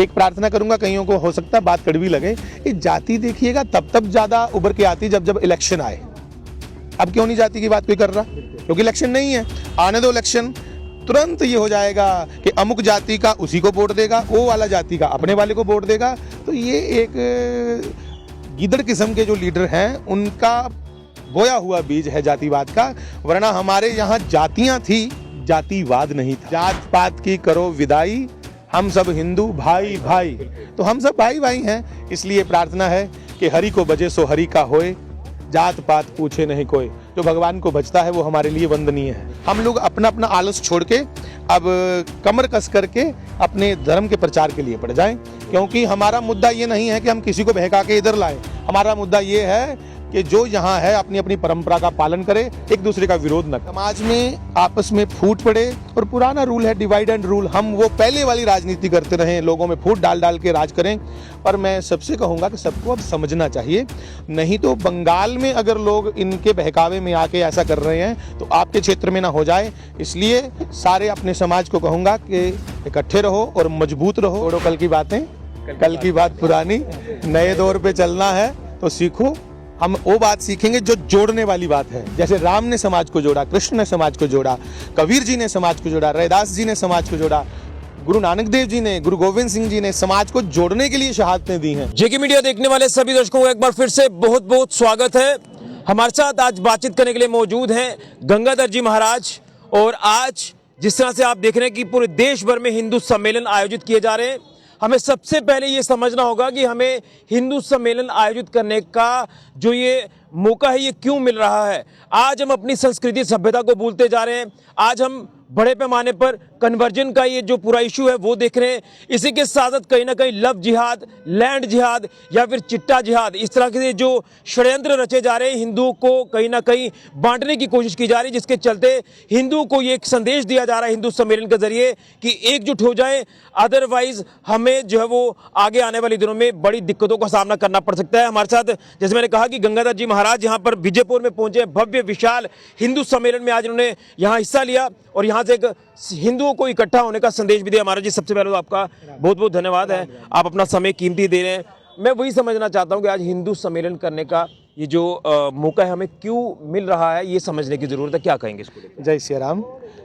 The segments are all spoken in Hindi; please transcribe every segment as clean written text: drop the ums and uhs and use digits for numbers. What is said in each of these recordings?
एक प्रार्थना करूंगा, कईयों को हो सकता है बात कड़वी लगे, ये जाति देखिएगा तब ज़्यादा उभर के आती जब इलेक्शन आए। अब क्यों नहीं जाति की बात कोई कर रहा? क्योंकि इलेक्शन नहीं है। आने दो इलेक्शन, तुरंत ये हो जाएगा कि अमुक जाति का उसी को वोट देगा, वो वाला जाति का अपने वाले को वोट देगा। तो ये एक गीदड़ किस्म के जो लीडर हैं उनका बोया हुआ बीज है जातिवाद का। वरना हमारे यहाँ जातियाँ थी, जातिवाद नहीं था। जात पात की करो विदाई, हम सब हिंदू भाई भाई। तो हम सब भाई भाई हैं, इसलिए प्रार्थना है कि हरि को बजे सो हरि का होए, जात पात पूछे नहीं कोई। जो भगवान को बचता है वो हमारे लिए वंदनीय है। हम लोग अपना अपना आलस छोड़ के अब कमर कस करके अपने धर्म के प्रचार के लिए पड़ जाएं, क्योंकि हमारा मुद्दा ये नहीं है कि हम किसी को बहका के इधर लाएं। हमारा मुद्दा ये है कि जो यहाँ है अपनी अपनी परंपरा का पालन करे, एक दूसरे का विरोध न करे। समाज में आपस में फूट पड़े, और पुराना रूल है डिवाइड एंड रूल, हम वो पहले वाली राजनीति करते रहे, लोगों में फूट डाल डाल के राज करें। पर मैं सबसे कहूँगा कि सबको अब समझना चाहिए, नहीं तो बंगाल में अगर लोग इनके बहकावे में आके ऐसा कर रहे हैं तो आपके क्षेत्र में ना हो जाए। इसलिए सारे अपने समाज को कहूँगा कि इकट्ठे रहो और मजबूत रहो। छोड़ो कल की बातें, कल की बात पुरानी, नए दौर पे चलना है तो सीखो। हम वो बात सीखेंगे जो जोड़ने वाली बात है। जैसे राम ने समाज को जोड़ा, कृष्ण ने समाज को जोड़ा, कबीर जी ने समाज को जोड़ा, रैदास जी ने समाज को जोड़ा, गुरु नानक देव जी ने, गुरु गोविंद सिंह जी ने समाज को जोड़ने के लिए शहादतें दी हैं। जेके मीडिया देखने वाले सभी दर्शकों को एक बार फिर से बहुत बहुत स्वागत है। हमारे साथ आज बातचीत करने के लिए मौजूद हैं गंगाधर जी महाराज। और आज जिस तरह से आप देख रहे हैं कि पूरे देश भर में हिंदू सम्मेलन आयोजित किए जा रहे हैं, हमें सबसे पहले ये समझना होगा कि हमें हिंदू सम्मेलन आयोजित करने का जो ये मौका है ये क्यों मिल रहा है। आज हम अपनी संस्कृति सभ्यता को भूलते जा रहे हैं। आज हम बड़े पैमाने पर कन्वर्जन का ये जो पूरा इशू है वो देख रहे हैं। इसी के साथ साथ कहीं ना कहीं लव जिहाद, लैंड जिहाद या फिर चिट्टा जिहाद, इस तरह के जो षड्यंत्र रचे जा रहे हैं, हिंदुओं को कहीं ना कहीं बांटने की कोशिश की जा रही है, जिसके चलते हिंदुओं को ये एक संदेश दिया जा रहा है हिंदू सम्मेलन के जरिए कि एकजुट हो जाए, अदरवाइज हमें जो है वो आगे आने वाले दिनों में बड़ी दिक्कतों का सामना करना पड़ सकता है। हमारे साथ जैसे मैंने कहा कि गंगाधर जी महाराज यहाँ पर विजयपुर में पहुंचे, भव्य विशाल हिंदू सम्मेलन में आज उन्होंने यहाँ हिस्सा लिया और यहाँ से एक हिंदुओं को इकट्ठा होने का संदेश भी दिया। महाराज जी, सबसे पहले तो आपका बहुत बहुत धन्यवाद है, आप अपना समय कीमती दे रहे हैं। मैं वही समझना चाहता हूँ कि आज हिंदू सम्मेलन करने का ये जो मौका है हमें क्यों मिल रहा है, ये समझने की जरूरत है। क्या कहेंगे इसको लेकर? जय श्री राम।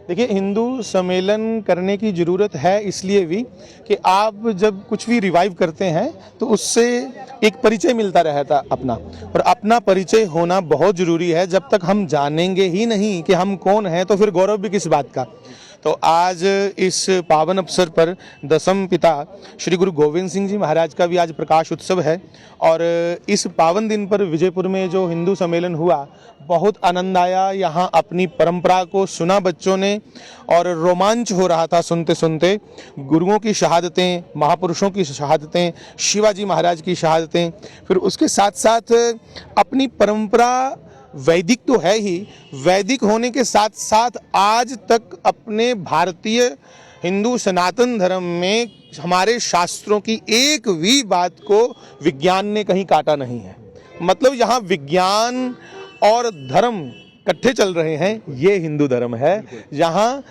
देखिए, हिंदू सम्मेलन करने की ज़रूरत है इसलिए भी कि आप जब कुछ भी रिवाइव करते हैं तो उससे एक परिचय मिलता रहता अपना, और अपना परिचय होना बहुत ज़रूरी है। जब तक हम जानेंगे ही नहीं कि हम कौन हैं तो फिर गौरव भी किस बात का। तो आज इस पावन अवसर पर दसम पिता श्री गुरु गोविंद सिंह जी महाराज का भी आज प्रकाश उत्सव है, और इस पावन दिन पर विजयपुर में जो हिंदू सम्मेलन हुआ, बहुत आनंद आया। यहाँ अपनी परंपरा को सुना बच्चों ने, और रोमांच हो रहा था सुनते सुनते। गुरुओं की शहादतें, महापुरुषों की शहादतें, शिवाजी महाराज की शहादतें, फिर उसके साथ साथ अपनी परंपरा वैदिक तो है ही, वैदिक होने के साथ साथ आज तक अपने भारतीय हिंदू सनातन धर्म में हमारे शास्त्रों की एक भी बात को विज्ञान ने कहीं काटा नहीं है। मतलब यहाँ विज्ञान और धर्म इकट्ठे चल रहे हैं, ये हिंदू धर्म है। यहाँ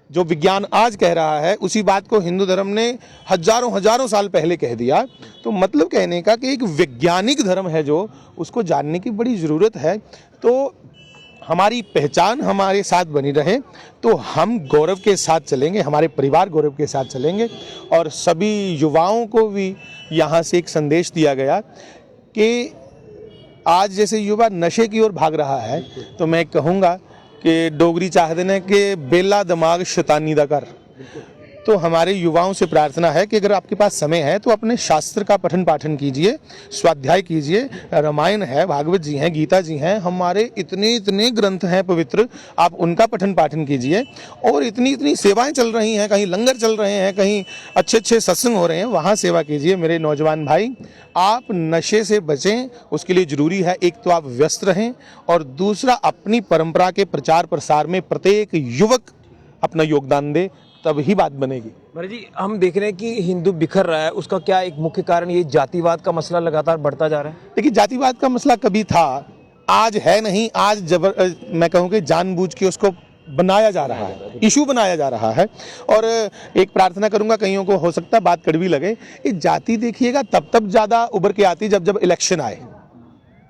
जो विज्ञान आज कह रहा है उसी बात को हिंदू धर्म ने हजारों हजारों साल पहले कह दिया। तो मतलब कहने का कि एक वैज्ञानिक धर्म है जो, उसको जानने की बड़ी ज़रूरत है। तो हमारी पहचान हमारे साथ बनी रहे तो हम गौरव के साथ चलेंगे, हमारे परिवार गौरव के साथ चलेंगे। और सभी युवाओं को भी यहाँ से एक संदेश दिया गया कि आज जैसे युवा नशे की ओर भाग रहा है, तो मैं कहूँगा कि डोगरी चाहते हैं कि बेला दिमाग शैतानी दा कर। तो हमारे युवाओं से प्रार्थना है कि अगर आपके पास समय है तो अपने शास्त्र का पठन पाठन कीजिए, स्वाध्याय कीजिए। रामायण है, भागवत जी हैं, गीता जी हैं, हमारे इतने इतने ग्रंथ हैं पवित्र, आप उनका पठन पाठन कीजिए। और इतनी इतनी सेवाएं चल रही हैं, कहीं लंगर चल रहे हैं, कहीं अच्छे अच्छे सत्संग हो रहे हैं, वहाँ सेवा कीजिए। मेरे नौजवान भाई, आप नशे से बचें, उसके लिए ज़रूरी है एक तो आप व्यस्त रहें, और दूसरा अपनी परंपरा के प्रचार प्रसार में प्रत्येक युवक अपना योगदान दे, तब ही बात बनेगी। महाराज जी, हम देख रहे हैं कि हिंदू बिखर रहा है, उसका क्या एक मुख्य कारण ये जातिवाद का मसला लगातार बढ़ता जा रहा है? देखिए, जातिवाद का मसला कभी था, आज है नहीं। आज मैं कहूँ कि जानबूझ के उसको बनाया जा रहा है, इशू बनाया जा रहा है। और एक प्रार्थना करूंगा, कईयों को हो सकता है बात कड़वी लगे, ये जाति देखिएगा तब ज़्यादा उभर के आती जब इलेक्शन आए।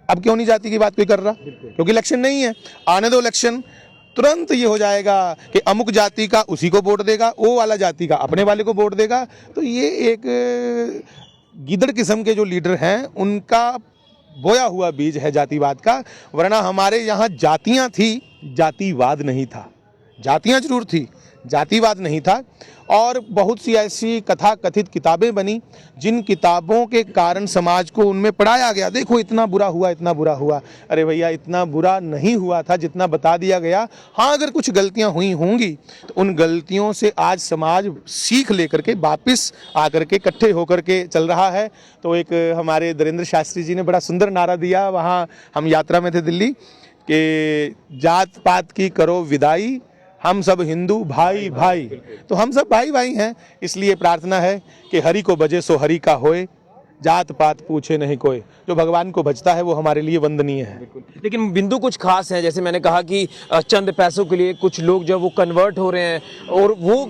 अब क्यों नहीं जाति की बात कोई कर रहा? क्योंकि इलेक्शन नहीं है, आने दो इलेक्शन, तुरंत ये हो जाएगा कि अमुक जाति का उसी को वोट देगा, वो वाला जाति का अपने वाले को वोट देगा। तो ये एक गीदड़ किस्म के जो लीडर हैं उनका बोया हुआ बीज है जातिवाद का। वरना हमारे यहाँ जातियाँ थी, जातिवाद नहीं था। जातियाँ जरूर थी, जातिवाद नहीं था। और बहुत सी ऐसी कथा कथित किताबें बनी जिन किताबों के कारण समाज को उनमें पढ़ाया गया, देखो इतना बुरा हुआ, इतना बुरा हुआ। अरे भैया, इतना बुरा नहीं हुआ था जितना बता दिया गया। हाँ, अगर कुछ गलतियां हुई होंगी तो उन गलतियों से आज समाज सीख लेकर के वापस आकर के इकट्ठे होकर के चल रहा है। तो एक हमारे धीरेन्द्र शास्त्री जी ने बड़ा सुंदर नारा दिया, वहाँ हम यात्रा में थे दिल्ली, कि जात पात की करो विदाई, हम सब हिंदू भाई भाई। तो हम सब भाई भाई हैं, इसलिए प्रार्थना है कि हरि को भजे सो हरि का होए, जात पात पूछे नहीं कोई। जो भगवान को भजता है वो हमारे लिए वंदनीय है। लेकिन बिंदु कुछ खास है, जैसे मैंने कहा कि चंद पैसों के लिए कुछ लोग जो वो कन्वर्ट हो रहे हैं, और वो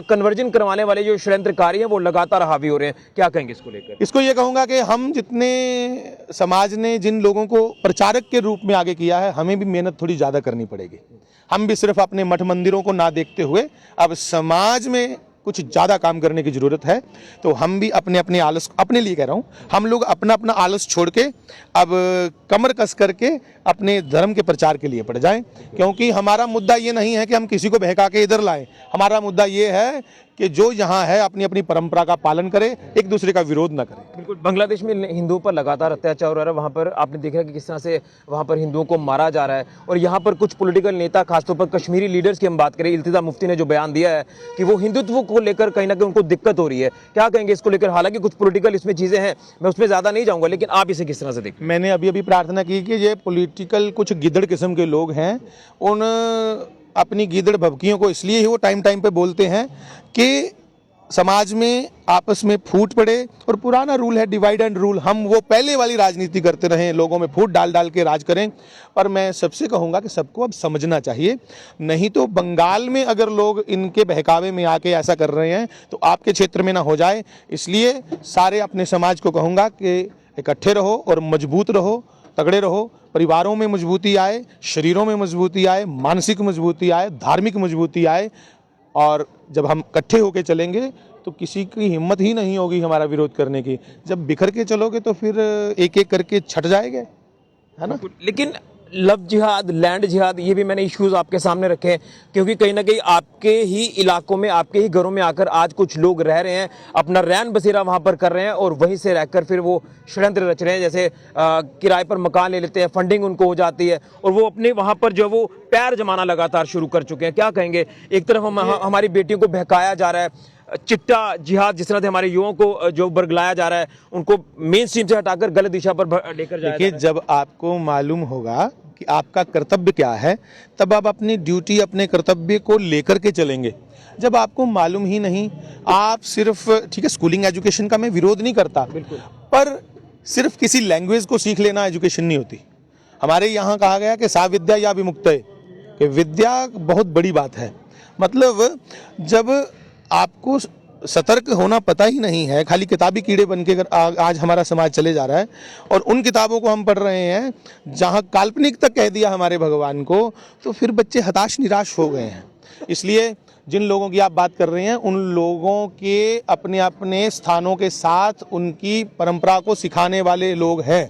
कन्वर्जन करवाने वाले जो षड्यंत्रकारी हैं वो लगातार हावी हो रहे हैं। क्या कहेंगे इसको लेकर? इसको ये कहूँगा कि हम जितने समाज ने जिन लोगों को प्रचारक के रूप में आगे किया है, हमें भी मेहनत थोड़ी ज़्यादा करनी पड़ेगी। हम भी सिर्फ अपने मठ मंदिरों को ना देखते हुए अब समाज में कुछ ज़्यादा काम करने की ज़रूरत है। तो हम भी अपने अपने आलस, अपने लिए कह रहा हूँ, हम लोग अपना अपना आलस छोड़ के अब कमर कस करके अपने धर्म के प्रचार के लिए पड़ जाएं। क्योंकि हमारा मुद्दा ये नहीं है कि हम किसी को बहका के इधर लाएं। हमारा मुद्दा ये है कि जो यहाँ है अपनी अपनी परंपरा का पालन करे, एक दूसरे का विरोध न करे। बिल्कुल, बांग्लादेश में हिंदुओं पर लगातार अत्याचार हो रहा है। वहाँ पर आपने देखा कि किस तरह से वहाँ पर हिंदुओं को मारा जा रहा है। और यहाँ पर कुछ पॉलिटिकल नेता, खासतौर पर कश्मीरी लीडर्स की हम बात करें, इल्तिजा मुफ्ती ने जो बयान दिया है कि वो हिंदुत्व को लेकर कहीं ना कहीं उनको दिक्कत हो रही है। क्या कहेंगे इसको लेकर? हालांकि कुछ पॉलिटिकल इसमें चीजें हैं, मैं उसमें ज्यादा नहीं जाऊंगा, लेकिन आप इसे किस तरह से देखते हैं? मैंने अभी अभी प्रार्थना की कि ये पॉलिटिकल कुछ गिदड़ किस्म के लोग हैं, उन अपनी गिदड़ भभकियों को इसलिए ही वो टाइम टाइम पे बोलते हैं कि समाज में आपस में फूट पड़े। और पुराना रूल है डिवाइड एंड रूल, हम वो पहले वाली राजनीति करते रहें, लोगों में फूट डाल डाल के राज करें। पर मैं सबसे कहूँगा कि सबको अब समझना चाहिए, नहीं तो बंगाल में अगर लोग इनके बहकावे में आके ऐसा कर रहे हैं तो आपके क्षेत्र में ना हो जाए। इसलिए सारे अपने समाज को कहूँगा कि इकट्ठे रहो और मजबूत रहो, तगड़े रहो। परिवारों में मजबूती आए, शरीरों में मजबूती आए, मानसिक मजबूती आए, धार्मिक मजबूती आए। और जब हम इकट्ठे होकर चलेंगे तो किसी की हिम्मत ही नहीं होगी हमारा विरोध करने की। जब बिखर के चलोगे तो फिर एक एक करके छट जाएंगे, है ना। लेकिन लव जिहाद, लैंड जिहाद, ये भी मैंने इश्यूज आपके सामने रखे हैं, क्योंकि कहीं ना कहीं आपके ही इलाकों में, आपके ही घरों में आकर आज कुछ लोग रह रहे हैं, अपना रैन बसेरा वहां पर कर रहे हैं, और वहीं से रहकर फिर वो षड्यंत्र रच रहे हैं। जैसे किराए पर मकान ले लेते हैं, फंडिंग उनको हो जाती है, और वो अपने वहां पर जो वो पैर जमाना लगातार शुरू कर चुके हैं। क्या कहेंगे? एक तरफ हमारी बेटियों को बहकाया जा रहा है, चिट्टा जिहाद जिस तरह से हमारे युवाओं को जो बरगलाया जा रहा है, उनको मेन स्ट्रीम से हटाकर गलत दिशा पर लेकर जाया जा रहा है। जब आपको मालूम होगा कि आपका कर्तव्य क्या है, तब आप अपनी ड्यूटी, अपने कर्तव्य को लेकर के चलेंगे। जब आपको मालूम ही नहीं, आप सिर्फ, ठीक है, स्कूलिंग एजुकेशन का मैं विरोध नहीं करता, पर सिर्फ किसी लैंग्वेज को सीख लेना एजुकेशन नहीं होती। हमारे यहाँ कहा गया कि सा विद्या या विमुक्त है, कि विद्या बहुत बड़ी बात है। मतलब जब आपको सतर्क होना पता ही नहीं है, खाली किताबी कीड़े बन के आज हमारा समाज चले जा रहा है, और उन किताबों को हम पढ़ रहे हैं जहाँ काल्पनिक तक कह दिया हमारे भगवान को, तो फिर बच्चे हताश निराश हो गए हैं। इसलिए जिन लोगों की आप बात कर रहे हैं, उन लोगों के अपने अपने स्थानों के साथ उनकी परंपरा को सिखाने वाले लोग हैं।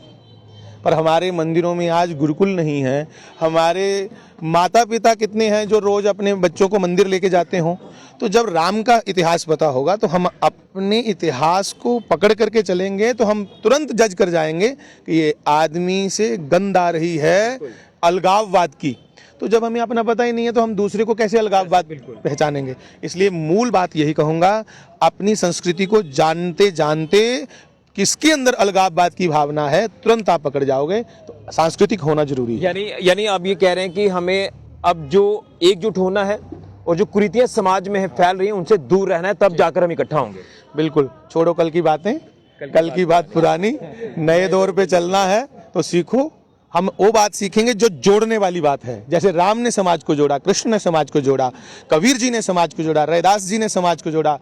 पर हमारे मंदिरों में आज गुरुकुल नहीं है। हमारे माता पिता कितने हैं जो रोज अपने बच्चों को मंदिर लेके जाते हों। तो जब राम का इतिहास पता होगा तो हम अपने इतिहास को पकड़ करके चलेंगे, तो हम तुरंत जज कर जाएंगे कि ये आदमी से गंध आ रही है अलगाववाद की। तो जब हमें अपना पता ही नहीं है तो हम दूसरे को कैसे अलगाववाद पहचानेंगे। इसलिए मूल बात यही कहूँगा, अपनी संस्कृति को जानते जानते किसके अंदर अलगाववाद की भावना है, तुरंत आप पकड़ जाओगे। तो सांस्कृतिक होना जरूरी है। यानी आप ये कह रहे हैं कि हमें अब जो एकजुट होना है, और जो कुरीतियां समाज में फैल रही हैं उनसे दूर रहना है, तब जाकर हम इकट्ठा होंगे। बिल्कुल, छोड़ो कल की बातें, कल की बात पुरानी, नए दौर पे चलना है तो सीखो, हम वो बात सीखेंगे जो जोड़ने वाली बात है। जैसे राम ने समाज को जोड़ा, कृष्ण ने समाज को जोड़ा, कबीर जी ने समाज को जोड़ा, रैदास जी ने समाज को जोड़ा,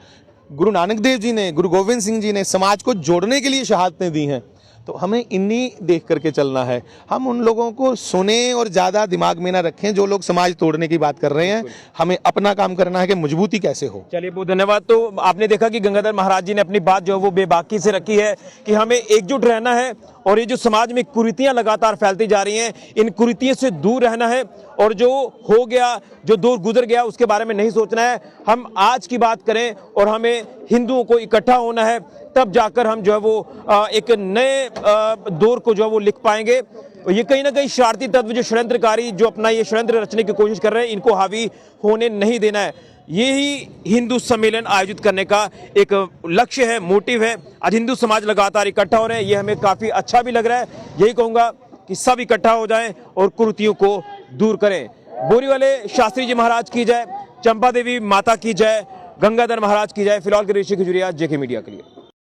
गुरु नानक देव जी ने, गुरु गोविंद सिंह जी ने समाज को जोड़ने के लिए शहादतें दी हैं। तो हमें इन्हीं देख करके चलना है। हम उन लोगों को सुने और ज़्यादा दिमाग में ना रखें जो लोग समाज तोड़ने की बात कर रहे हैं। हमें अपना काम करना है कि मजबूती कैसे हो। चलिए, बहुत धन्यवाद। तो आपने देखा कि गंगाधर महाराज जी ने अपनी बात जो है वो बेबाकी से रखी है कि हमें एकजुट रहना है और ये जो समाज में कुरीतियां लगातार फैलती जा रही हैं, इन कुरीतियों से दूर रहना है और जो हो गया, जो दौर गुजर गया, उसके बारे में नहीं सोचना है। हम आज की बात करें और हमें हिंदुओं को इकट्ठा होना है, तब जाकर हम जो है वो एक नए दौर को जो है वो लिख पाएंगे। ये कहीं ना कहीं शरारती तत्व जो षड्यंत्रकारी जो अपना ये षड्यंत्र रचने की कोशिश कर रहे हैं, इनको हावी होने नहीं देना है। यही हिंदू सम्मेलन आयोजित करने का एक लक्ष्य है, मोटिव है। आज हिंदू समाज लगातार इकट्ठा हो रहे हैं, ये हमें काफी अच्छा भी लग रहा है। यही कहूंगा कि सब इकट्ठा हो जाएं और कुरीतियों को दूर करें। बोरीवले शास्त्री जी महाराज की जय, चंपा देवी माता की जय, गंगाधर महाराज की जय। फिलहाल के ऋषि खजुरिया, जेके मीडिया के लिए।